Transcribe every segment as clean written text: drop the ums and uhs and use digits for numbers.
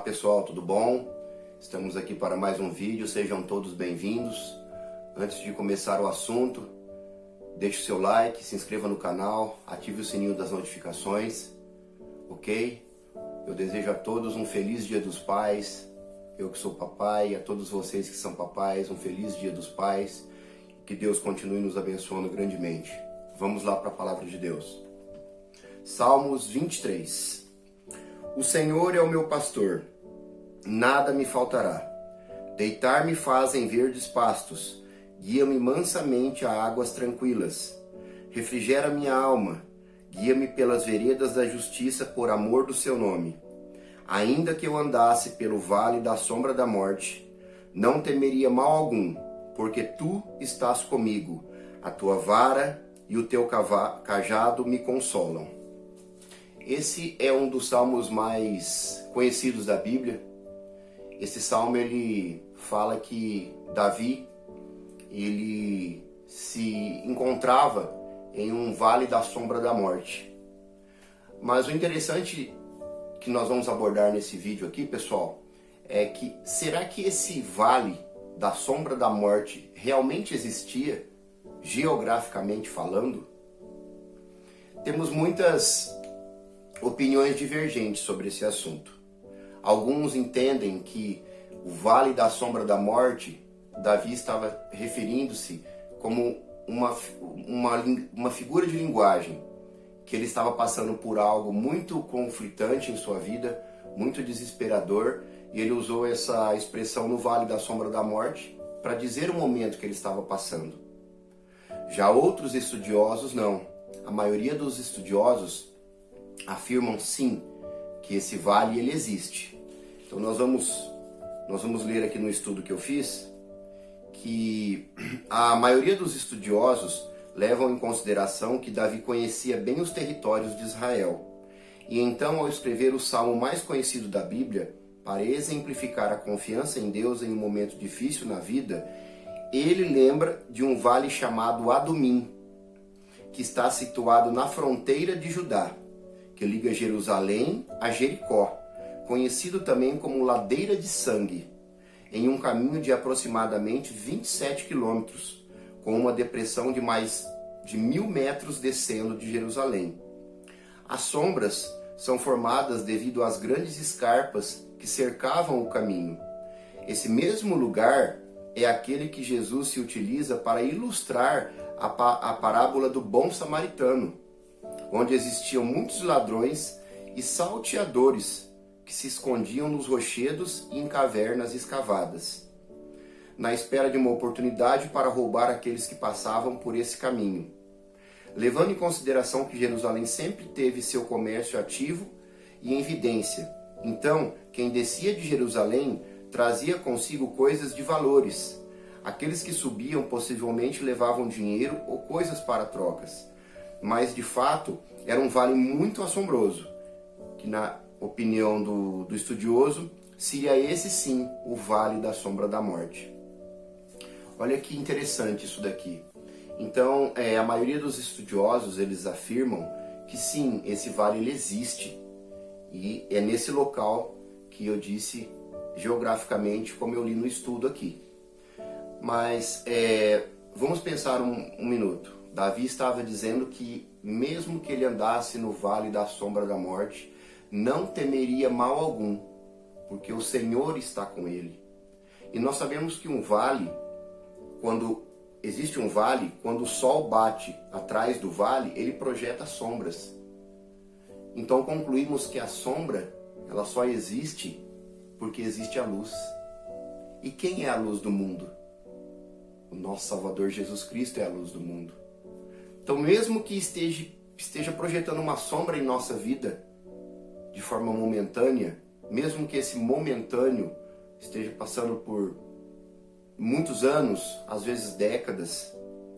pessoal, tudo bom? Estamos aqui para mais um vídeo, sejam todos bem-vindos. Antes de começar o assunto, deixe o seu like, se inscreva no canal, ative o sininho das notificações, ok? Eu desejo a todos um feliz Dia dos Pais, eu que sou papai, a todos vocês que são papais, um feliz Dia dos Pais, que Deus continue nos abençoando grandemente. Vamos lá para a palavra de Deus. Salmos 23. O Senhor é o meu pastor, nada me faltará. Deitar-me faz em verdes pastos, guia-me mansamente a águas tranquilas. Refrigera minha alma, guia-me pelas veredas da justiça por amor do seu nome. Ainda que eu andasse pelo vale da sombra da morte, não temeria mal algum, porque tu estás comigo, a tua vara e o teu cajado me consolam. Esse é um dos salmos mais conhecidos da Bíblia. Esse salmo ele fala que Davi ele se encontrava em um vale da sombra da morte. Mas o interessante que nós vamos abordar nesse vídeo aqui, pessoal, é que será que esse vale da sombra da morte realmente existia, geograficamente falando? Temos muitas opiniões divergentes sobre esse assunto. Alguns entendem que o Vale da Sombra da Morte, Davi estava referindo-se como uma figura de linguagem, que ele estava passando por algo muito conflitante em sua vida, muito desesperador, e ele usou essa expressão no Vale da Sombra da Morte para dizer o momento que ele estava passando. Já outros estudiosos não. A maioria dos estudiosos afirmam sim que esse vale ele existe. Então nós vamos ler aqui no estudo que eu fiz que a maioria dos estudiosos levam em consideração que Davi conhecia bem os territórios de Israel. E então, ao escrever o salmo mais conhecido da Bíblia, para exemplificar a confiança em Deus em um momento difícil na vida, ele lembra de um vale chamado Adumim, que está situado na fronteira de Judá, que liga Jerusalém a Jericó, conhecido também como Ladeira de Sangue, em um caminho de aproximadamente 27 quilômetros, com uma depressão de mais de 1.000 metros descendo de Jerusalém. As sombras são formadas devido às grandes escarpas que cercavam o caminho. Esse mesmo lugar é aquele que Jesus se utiliza para ilustrar a parábola do bom samaritano, onde existiam muitos ladrões e salteadores que se escondiam nos rochedos e em cavernas escavadas, na espera de uma oportunidade para roubar aqueles que passavam por esse caminho. Levando em consideração que Jerusalém sempre teve seu comércio ativo e em evidência, então quem descia de Jerusalém trazia consigo coisas de valores. Aqueles que subiam possivelmente levavam dinheiro ou coisas para trocas. Mas de fato era um vale muito assombroso, que na opinião do estudioso seria esse sim o Vale da Sombra da Morte. Olha que interessante isso daqui. Então a maioria dos estudiosos eles afirmam que sim, esse vale ele existe, e é nesse local que eu disse geograficamente, como eu li no estudo aqui. Mas vamos pensar um minuto. Davi estava dizendo que mesmo que ele andasse no vale da sombra da morte, não temeria mal algum, porque o Senhor está com ele. E nós sabemos que um vale, quando existe um vale, quando o sol bate atrás do vale, ele projeta sombras. Então concluímos que a sombra, ela só existe porque existe a luz. E quem é a luz do mundo? O nosso Salvador Jesus Cristo é a luz do mundo. Então, mesmo que esteja projetando uma sombra em nossa vida, de forma momentânea, mesmo que esse momentâneo esteja passando por muitos anos, às vezes décadas,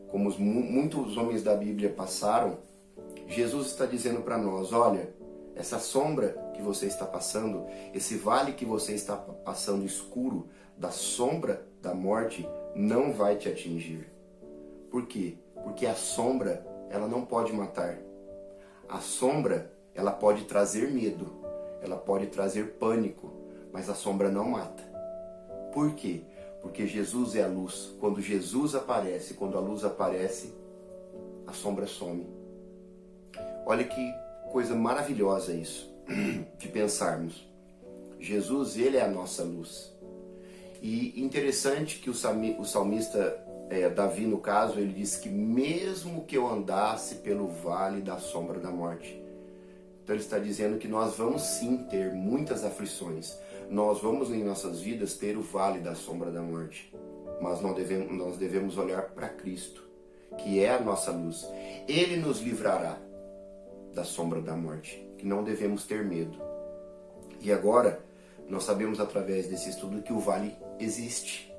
como muitos homens da Bíblia passaram, Jesus está dizendo para nós, olha, essa sombra que você está passando, esse vale que você está passando escuro, da sombra da morte, não vai te atingir. Por quê? Porque a sombra, ela não pode matar. A sombra, ela pode trazer medo, ela pode trazer pânico, mas a sombra não mata. Por quê? Porque Jesus é a luz. Quando Jesus aparece, quando a luz aparece, a sombra some. Olha que coisa maravilhosa isso, de pensarmos. Jesus, ele é a nossa luz. E interessante que o salmista Davi, no caso, ele diz que mesmo que eu andasse pelo vale da sombra da morte. Então ele está dizendo que nós vamos sim ter muitas aflições. Nós vamos em nossas vidas ter o vale da sombra da morte. Mas nós devemos olhar para Cristo, que é a nossa luz. Ele nos livrará da sombra da morte, que não devemos ter medo. E agora, nós sabemos através desse estudo que o vale existe.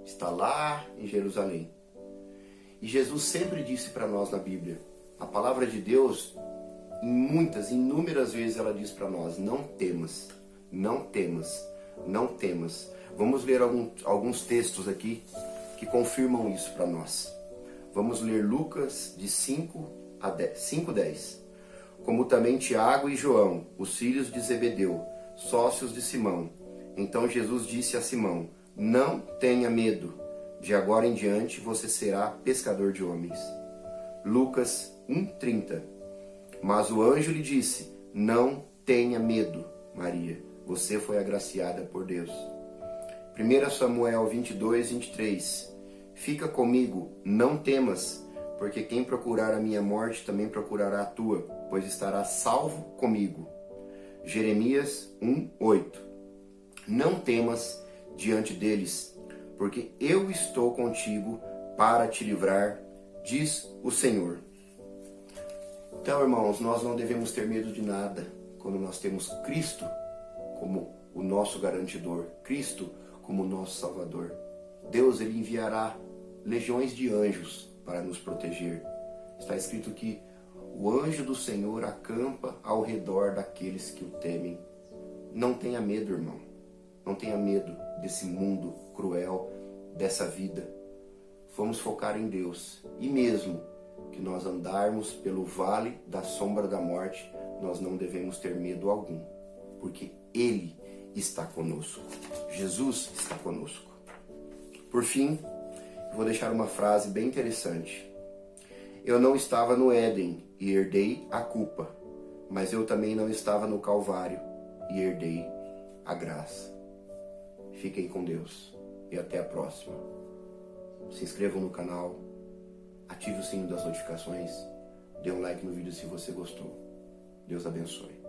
Está lá em Jerusalém. E Jesus sempre disse para nós na Bíblia, a palavra de Deus, inúmeras vezes ela diz para nós, não temas, não temas, não temas. Vamos ler alguns textos aqui que confirmam isso para nós. Vamos ler Lucas de 5:10. Como também Tiago e João, os filhos de Zebedeu, sócios de Simão. Então Jesus disse a Simão, não tenha medo, de agora em diante você será pescador de homens. Lucas 1:30. Mas o anjo lhe disse, não tenha medo, Maria, você foi agraciada por Deus. 1 Samuel 22:23. Fica comigo, não temas, porque quem procurar a minha morte também procurará a tua, pois estará salvo comigo. Jeremias 1:8. Não temas diante deles, porque eu estou contigo para te livrar, diz o Senhor. Então, irmãos, nós não devemos ter medo de nada quando nós temos Cristo como o nosso garantidor, Cristo como o nosso Salvador. Deus, ele enviará legiões de anjos para nos proteger. Está escrito que o anjo do Senhor acampa ao redor daqueles que o temem. Não tenha medo, irmão. Não tenha medo desse mundo cruel, dessa vida. Vamos focar em Deus. E mesmo que nós andarmos pelo vale da sombra da morte, nós não devemos ter medo algum, porque Ele está conosco. Jesus está conosco. Por fim, vou deixar uma frase bem interessante. Eu não estava no Éden e herdei a culpa, mas eu também não estava no Calvário e herdei a graça. Fiquem com Deus e até a próxima. Se inscrevam no canal, ative o sininho das notificações, dê um like no vídeo se você gostou. Deus abençoe.